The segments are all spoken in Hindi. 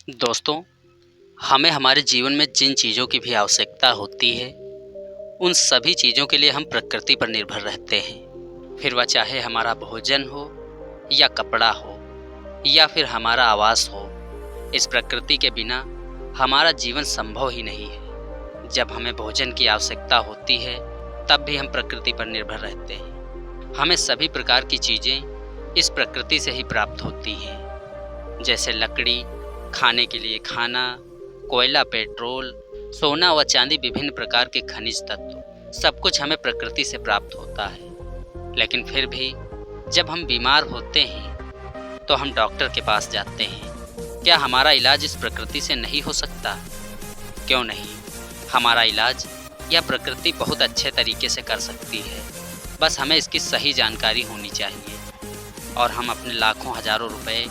दोस्तों, हमें हमारे जीवन में जिन चीज़ों की भी आवश्यकता होती है, उन सभी चीज़ों के लिए हम प्रकृति पर निर्भर रहते हैं। फिर वह चाहे हमारा भोजन हो या कपड़ा हो या फिर हमारा आवास हो, इस प्रकृति के बिना हमारा जीवन संभव ही नहीं है। जब हमें भोजन की आवश्यकता होती है, तब भी हम प्रकृति पर निर्भर रहते हैं। हमें सभी प्रकार की चीज़ें इस प्रकृति से ही प्राप्त होती हैं, जैसे लकड़ी, खाने के लिए खाना, कोयला, पेट्रोल, सोना व चांदी, विभिन्न प्रकार के खनिज तत्व, सब कुछ हमें प्रकृति से प्राप्त होता है। लेकिन फिर भी जब हम बीमार होते हैं तो हम डॉक्टर के पास जाते हैं। क्या हमारा इलाज इस प्रकृति से नहीं हो सकता? क्यों नहीं, हमारा इलाज यह प्रकृति बहुत अच्छे तरीके से कर सकती है। बस हमें इसकी सही जानकारी होनी चाहिए और हम अपने लाखों हजारों रुपए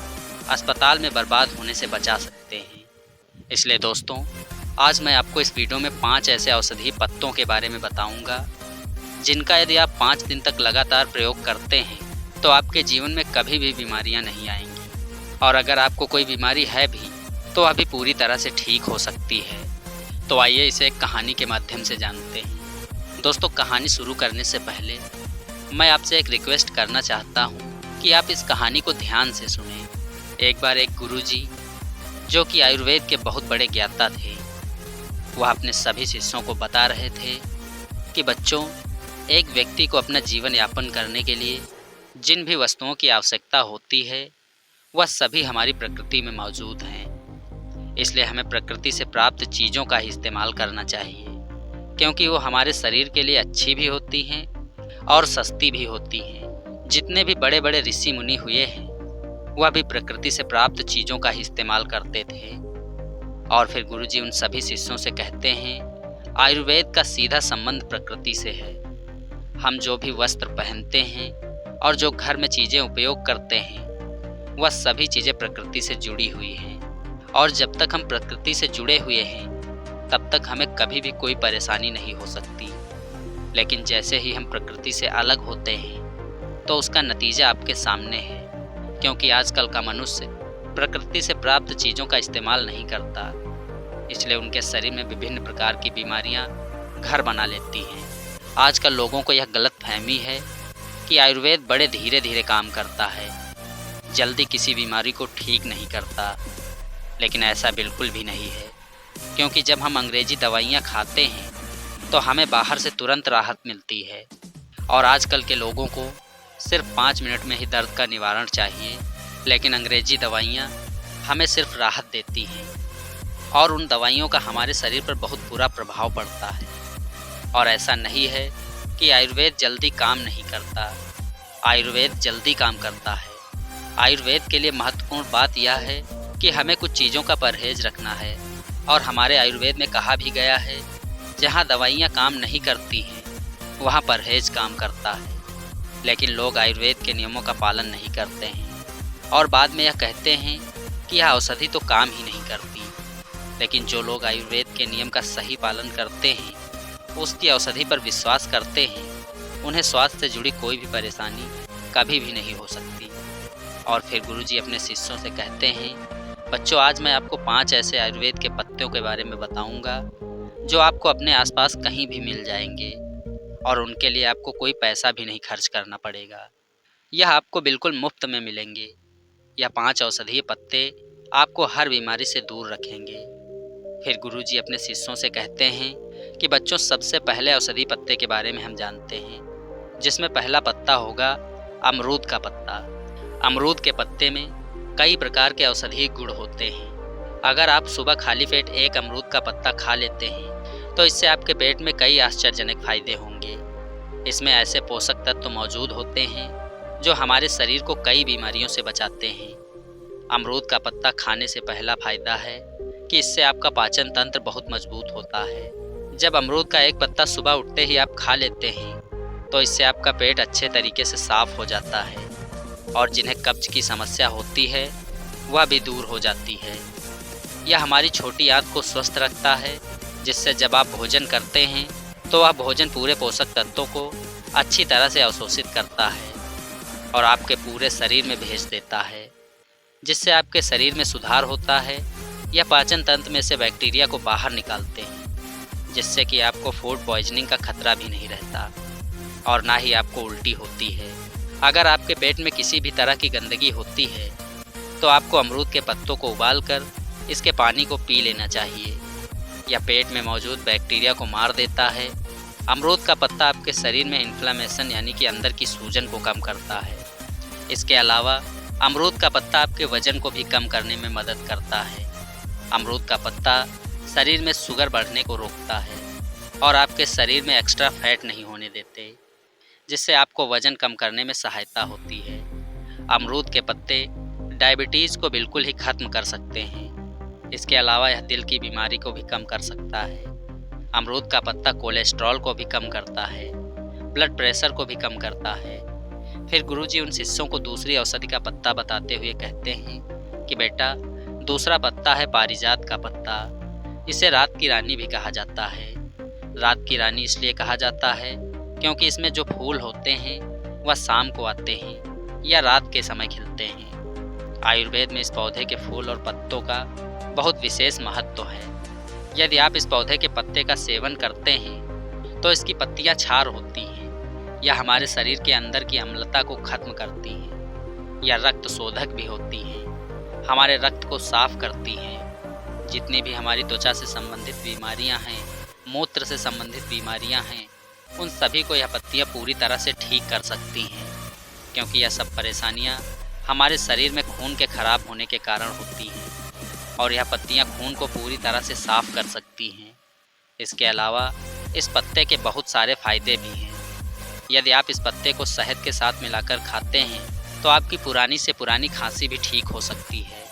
अस्पताल में बर्बाद होने से बचा सकते हैं। इसलिए दोस्तों, आज मैं आपको इस वीडियो में 5 ऐसे औषधीय पत्तों के बारे में बताऊंगा, जिनका यदि आप 5 दिन तक लगातार प्रयोग करते हैं तो आपके जीवन में कभी भी बीमारियां नहीं आएंगी, और अगर आपको कोई बीमारी है भी तो अभी पूरी तरह से ठीक हो सकती है। तो आइए इसे एक कहानी के माध्यम से जानते हैं। दोस्तों, कहानी शुरू करने से पहले मैं आपसे एक रिक्वेस्ट करना चाहता हूँ कि आप इस कहानी को ध्यान से सुनें। एक बार एक गुरुजी, जो कि आयुर्वेद के बहुत बड़े ज्ञाता थे, वह अपने सभी शिष्यों को बता रहे थे कि बच्चों, एक व्यक्ति को अपना जीवन यापन करने के लिए जिन भी वस्तुओं की आवश्यकता होती है, वह सभी हमारी प्रकृति में मौजूद हैं। इसलिए हमें प्रकृति से प्राप्त चीज़ों का ही इस्तेमाल करना चाहिए, क्योंकि वो हमारे शरीर के लिए अच्छी भी होती हैं और सस्ती भी होती हैं। जितने भी बड़े बड़े ऋषि मुनि हुए हैं, वह भी प्रकृति से प्राप्त चीज़ों का ही इस्तेमाल करते थे। और फिर गुरुजी उन सभी शिष्यों से कहते हैं, आयुर्वेद का सीधा संबंध प्रकृति से है। हम जो भी वस्त्र पहनते हैं और जो घर में चीज़ें उपयोग करते हैं, वह सभी चीज़ें प्रकृति से जुड़ी हुई हैं। और जब तक हम प्रकृति से जुड़े हुए हैं, तब तक हमें कभी भी कोई परेशानी नहीं हो सकती। लेकिन जैसे ही हम प्रकृति से अलग होते हैं, तो उसका नतीजा आपके सामने है, क्योंकि आजकल का मनुष्य प्रकृति से प्राप्त चीज़ों का इस्तेमाल नहीं करता। इसलिए उनके शरीर में विभिन्न प्रकार की बीमारियां घर बना लेती हैं। आजकल लोगों को यह गलतफहमी है कि आयुर्वेद बड़े धीरे धीरे काम करता है, जल्दी किसी बीमारी को ठीक नहीं करता। लेकिन ऐसा बिल्कुल भी नहीं है, क्योंकि जब हम अंग्रेजी दवाइयाँ खाते हैं तो हमें बाहर से तुरंत राहत मिलती है, और आजकल के लोगों को सिर्फ 5 मिनट में ही दर्द का निवारण चाहिए। लेकिन अंग्रेजी दवाइयाँ हमें सिर्फ राहत देती हैं, और उन दवाइयों का हमारे शरीर पर बहुत बुरा प्रभाव पड़ता है। और ऐसा नहीं है कि आयुर्वेद जल्दी काम नहीं करता, आयुर्वेद जल्दी काम करता है। आयुर्वेद के लिए महत्वपूर्ण बात यह है कि हमें कुछ चीज़ों का परहेज रखना है। और हमारे आयुर्वेद में कहा भी गया है, जहाँ दवाइयाँ काम नहीं करती हैं, वहाँ परहेज काम करता है। लेकिन लोग आयुर्वेद के नियमों का पालन नहीं करते हैं और बाद में यह कहते हैं कि यह औषधि तो काम ही नहीं करती। लेकिन जो लोग आयुर्वेद के नियम का सही पालन करते हैं, उसकी औषधि पर विश्वास करते हैं, उन्हें स्वास्थ्य से जुड़ी कोई भी परेशानी कभी भी नहीं हो सकती। और फिर गुरुजी अपने शिष्यों से कहते हैं, बच्चों, आज मैं आपको 5 ऐसे आयुर्वेद के पत्तों के बारे में बताऊंगा, जो आपको अपने आसपास कहीं भी मिल जाएंगे, और उनके लिए आपको कोई पैसा भी नहीं खर्च करना पड़ेगा। यह आपको बिल्कुल मुफ्त में मिलेंगे। यह 5 औषधीय पत्ते आपको हर बीमारी से दूर रखेंगे। फिर गुरुजी अपने शिष्यों से कहते हैं कि बच्चों, सबसे पहले औषधीय पत्ते के बारे में हम जानते हैं, जिसमें पहला पत्ता होगा अमरूद का पत्ता। अमरूद के पत्ते में कई प्रकार के औषधीय गुण होते हैं। अगर आप सुबह खाली पेट एक अमरूद का पत्ता खा लेते हैं, तो इससे आपके पेट में कई आश्चर्यजनक फायदे होंगे। इसमें ऐसे पोषक तत्व मौजूद होते हैं जो हमारे शरीर को कई बीमारियों से बचाते हैं। अमरूद का पत्ता खाने से पहला फायदा है कि इससे आपका पाचन तंत्र बहुत मजबूत होता है। जब अमरूद का एक पत्ता सुबह उठते ही आप खा लेते हैं, तो इससे आपका पेट अच्छे तरीके से साफ हो जाता है, और जिन्हें कब्ज की समस्या होती है, वह भी दूर हो जाती है। यह हमारी छोटी आंत को स्वस्थ रखता है, जिससे जब आप भोजन करते हैं तो वह भोजन पूरे पोषक तत्वों को अच्छी तरह से अवशोषित करता है और आपके पूरे शरीर में भेज देता है, जिससे आपके शरीर में सुधार होता है। यह पाचन तंत्र में से बैक्टीरिया को बाहर निकालते हैं, जिससे कि आपको फूड पॉइजनिंग का खतरा भी नहीं रहता और ना ही आपको उल्टी होती है। अगर आपके पेट में किसी भी तरह की गंदगी होती है तो आपको अमरूद के पत्तों को उबालकर इसके पानी को पी लेना चाहिए। यह पेट में मौजूद बैक्टीरिया को मार देता है। अमरूद का पत्ता आपके शरीर में इन्फ्लेमेशन यानी कि अंदर की सूजन को कम करता है। इसके अलावा अमरूद का पत्ता आपके वजन को भी कम करने में मदद करता है। अमरूद का पत्ता शरीर में शुगर बढ़ने को रोकता है और आपके शरीर में एक्स्ट्रा फैट नहीं होने देते, जिससे आपको वजन कम करने में सहायता होती है। अमरूद के पत्ते डायबिटीज़ को बिल्कुल ही ख़त्म कर सकते हैं। इसके अलावा यह दिल की बीमारी को भी कम कर सकता है। अमरूद का पत्ता कोलेस्ट्रॉल को भी कम करता है, ब्लड प्रेशर को भी कम करता है। फिर गुरुजी उन शिष्यों को दूसरी औषधि का पत्ता बताते हुए कहते हैं कि बेटा, दूसरा पत्ता है पारिजात का पत्ता। इसे रात की रानी भी कहा जाता है। रात की रानी इसलिए कहा जाता है क्योंकि इसमें जो फूल होते हैं वह शाम को आते हैं या रात के समय खिलते हैं। आयुर्वेद में इस पौधे के फूल और पत्तों का बहुत विशेष महत्व है। यदि आप इस पौधे के पत्ते का सेवन करते हैं तो इसकी पत्तियां क्षार होती हैं या हमारे शरीर के अंदर की अम्लता को खत्म करती हैं या रक्त शोधक भी होती हैं, हमारे रक्त को साफ करती हैं। जितनी भी हमारी त्वचा से संबंधित बीमारियां हैं, मूत्र से संबंधित बीमारियां हैं, उन सभी को यह पत्तियां पूरी तरह से ठीक कर सकती हैं, क्योंकि यह सब परेशानियां हमारे शरीर में खून के खराब होने के कारण होती हैं और यह पत्तियां खून को पूरी तरह से साफ कर सकती हैं। इसके अलावा इस पत्ते के बहुत सारे फायदे भी हैं। यदि आप इस पत्ते को शहद के साथ मिलाकर खाते हैं तो आपकी पुरानी से पुरानी खांसी भी ठीक हो सकती है।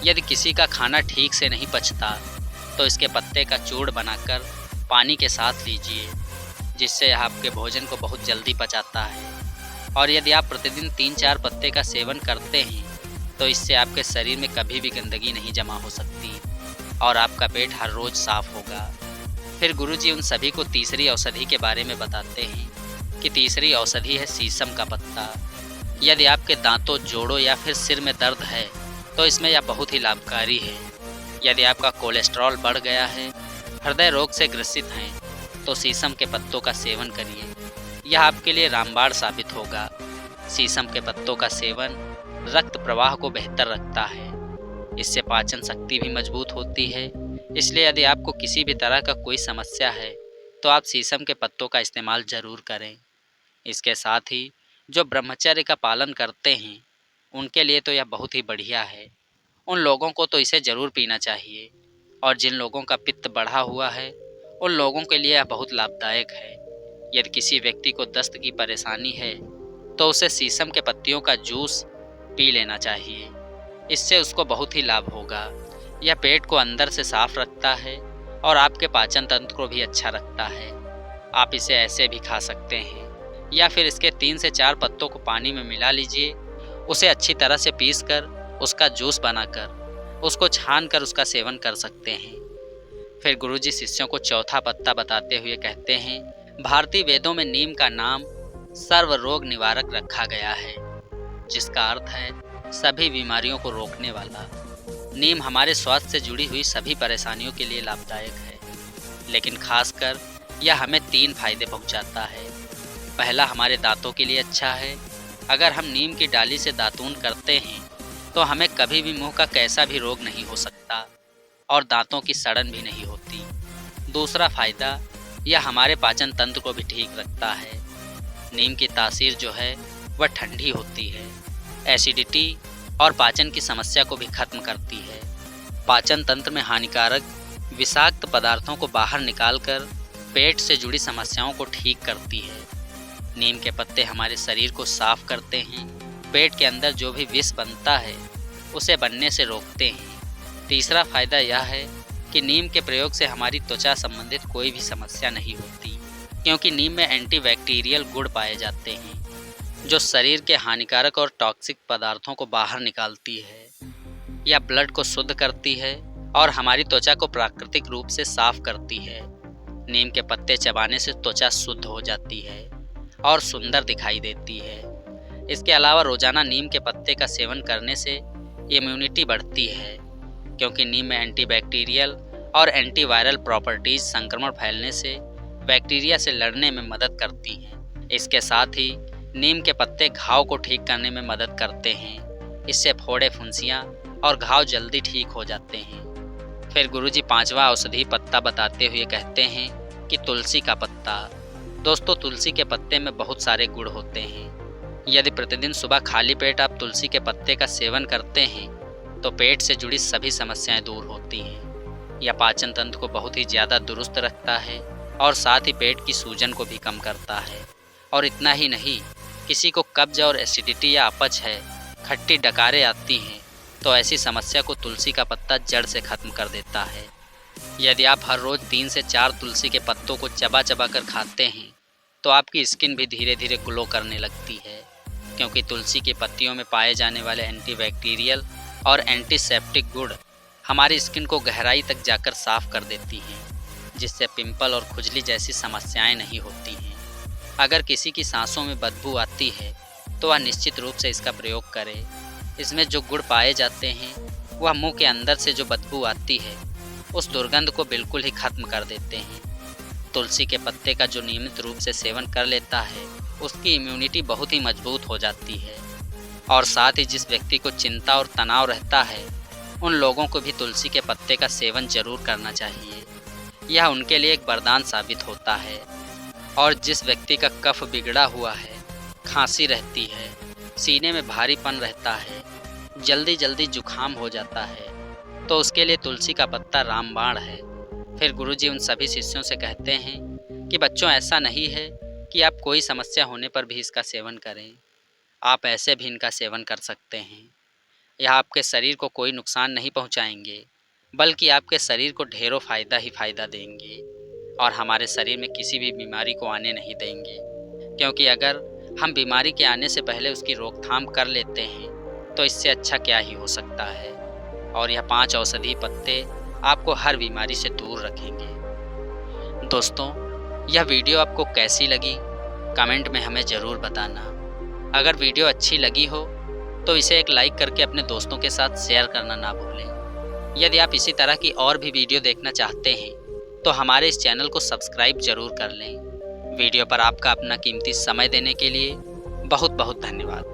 यदि किसी का खाना ठीक से नहीं पचता तो इसके पत्ते का चूर्ण बनाकर पानी के साथ लीजिए, जिससे यह आपके भोजन को बहुत जल्दी पचाता है। और यदि आप प्रतिदिन 3-4 पत्ते का सेवन करते हैं तो इससे आपके शरीर में कभी भी गंदगी नहीं जमा हो सकती और आपका पेट हर रोज़ साफ होगा। फिर गुरुजी उन सभी को तीसरी औषधि के बारे में बताते हैं कि तीसरी औषधि है शीशम का पत्ता। यदि आपके दांतों, जोड़ों या फिर सिर में दर्द है तो इसमें यह बहुत ही लाभकारी है। यदि आपका कोलेस्ट्रॉल बढ़ गया है, हृदय रोग से ग्रसित हैं तो शीशम के पत्तों का सेवन करिए। यह आपके लिए रामबाण साबित होगा। शीशम के पत्तों का सेवन रक्त प्रवाह को बेहतर रखता है। इससे पाचन शक्ति भी मजबूत होती है। इसलिए यदि आपको किसी भी तरह का कोई समस्या है तो आप शीशम के पत्तों का इस्तेमाल ज़रूर करें। इसके साथ ही जो ब्रह्मचर्य का पालन करते हैं उनके लिए तो यह बहुत ही बढ़िया है। उन लोगों को तो इसे ज़रूर पीना चाहिए और जिन लोगों का पित्त बढ़ा हुआ है उन लोगों के लिए यह बहुत लाभदायक है। यदि किसी व्यक्ति को दस्त की परेशानी है तो उसे शीशम के पत्तियों का जूस पी लेना चाहिए। इससे उसको बहुत ही लाभ होगा। यह पेट को अंदर से साफ रखता है और आपके पाचन तंत्र को भी अच्छा रखता है। आप इसे ऐसे भी खा सकते हैं या फिर इसके 3 से 4 पत्तों को पानी में मिला लीजिए, उसे अच्छी तरह से पीसकर उसका जूस बनाकर उसको छान कर उसका सेवन कर सकते हैं। फिर गुरुजी शिष्यों को चौथा पत्ता बताते हुए कहते हैं, भारतीय वेदों में नीम का नाम सर्व रोग निवारक रखा गया है, जिसका अर्थ है सभी बीमारियों को रोकने वाला। नीम हमारे स्वास्थ्य से जुड़ी हुई सभी परेशानियों के लिए लाभदायक है, लेकिन खासकर यह हमें 3 फायदे पहुंचाता है। पहला, हमारे दांतों के लिए अच्छा है। अगर हम नीम की डाली से दातून करते हैं तो हमें कभी भी मुंह का कैसा भी रोग नहीं हो सकता और दांतों की सड़न भी नहीं होती। दूसरा फायदा, यह हमारे पाचन तंत्र को भी ठीक रखता है। नीम की तासीर जो है वह ठंडी होती है, एसिडिटी और पाचन की समस्या को भी खत्म करती है। पाचन तंत्र में हानिकारक विषाक्त पदार्थों को बाहर निकालकर पेट से जुड़ी समस्याओं को ठीक करती है। नीम के पत्ते हमारे शरीर को साफ करते हैं। पेट के अंदर जो भी विष बनता है उसे बनने से रोकते हैं। तीसरा फायदा यह है कि नीम के प्रयोग से हमारी त्वचा संबंधित कोई भी समस्या नहीं होती, क्योंकि नीम में एंटीबैक्टीरियल गुण पाए जाते हैं जो शरीर के हानिकारक और टॉक्सिक पदार्थों को बाहर निकालती है। यह ब्लड को शुद्ध करती है और हमारी त्वचा को प्राकृतिक रूप से साफ करती है। नीम के पत्ते चबाने से त्वचा शुद्ध हो जाती है और सुंदर दिखाई देती है। इसके अलावा रोजाना नीम के पत्ते का सेवन करने से इम्यूनिटी बढ़ती है। क्योंकि नीम में एंटीबैक्टीरियल और एंटीवायरल प्रॉपर्टीज संक्रमण फैलने से बैक्टीरिया से लड़ने में मदद करती हैं। इसके साथ ही नीम के पत्ते घाव को ठीक करने में मदद करते हैं। इससे फोड़े, फुंसियाँ और घाव जल्दी ठीक हो जाते हैं। फिर गुरुजी 5वां औषधि पत्ता बताते हुए कहते हैं कि तुलसी का पत्ता। दोस्तों, तुलसी के पत्ते में बहुत सारे गुण होते हैं। यदि प्रतिदिन सुबह खाली पेट आप तुलसी के पत्ते का सेवन करते हैं तो पेट से जुड़ी सभी समस्याएं दूर होती हैं। यह पाचन तंत्र को बहुत ही ज़्यादा दुरुस्त रखता है और साथ ही पेट की सूजन को भी कम करता है। और इतना ही नहीं, किसी को कब्ज और एसिडिटी या अपच है, खट्टी डकारें आती हैं, तो ऐसी समस्या को तुलसी का पत्ता जड़ से खत्म कर देता है। यदि आप हर रोज़ 3 से 4 तुलसी के पत्तों को चबा चबा कर खाते हैं तो आपकी स्किन भी धीरे धीरे ग्लो करने लगती है, क्योंकि तुलसी की पत्तियों में पाए जाने वाले एंटीबैक्टीरियल और एंटीसेप्टिक गुण हमारी स्किन को गहराई तक जाकर साफ कर देती हैं, जिससे पिंपल और खुजली जैसी समस्याएं नहीं होती हैं। अगर किसी की सांसों में बदबू आती है तो वह निश्चित रूप से इसका प्रयोग करे। इसमें जो गुण पाए जाते हैं वह मुंह के अंदर से जो बदबू आती है उस दुर्गंध को बिल्कुल ही खत्म कर देते हैं। तुलसी के पत्ते का जो नियमित रूप से सेवन कर लेता है उसकी इम्यूनिटी बहुत ही मजबूत हो जाती है। और साथ ही जिस व्यक्ति को चिंता और तनाव रहता है उन लोगों को भी तुलसी के पत्ते का सेवन जरूर करना चाहिए। यह उनके लिए एक वरदान साबित होता है। और जिस व्यक्ति का कफ बिगड़ा हुआ है, खांसी रहती है, सीने में भारीपन रहता है, जल्दी जल्दी जुखाम हो जाता है, तो उसके लिए तुलसी का पत्ता रामबाण है। फिर गुरुजी उन सभी शिष्यों से कहते हैं कि बच्चों, ऐसा नहीं है कि आप कोई समस्या होने पर भी इसका सेवन करें। आप ऐसे भी इनका सेवन कर सकते हैं। यह आपके शरीर को कोई नुकसान नहीं पहुंचाएंगे, बल्कि आपके शरीर को ढेरों फ़ायदा ही फ़ायदा देंगे और हमारे शरीर में किसी भी बीमारी को आने नहीं देंगे। क्योंकि अगर हम बीमारी के आने से पहले उसकी रोकथाम कर लेते हैं तो इससे अच्छा क्या ही हो सकता है। और यह 5 औषधि पत्ते आपको हर बीमारी से दूर रखेंगे। दोस्तों, यह वीडियो आपको कैसी लगी कमेंट में हमें ज़रूर बताना। अगर वीडियो अच्छी लगी हो तो इसे एक लाइक करके अपने दोस्तों के साथ शेयर करना ना भूलें। यदि आप इसी तरह की और भी वीडियो देखना चाहते हैं तो हमारे इस चैनल को सब्सक्राइब जरूर कर लें। वीडियो पर आपका अपना कीमती समय देने के लिए बहुत बहुत धन्यवाद।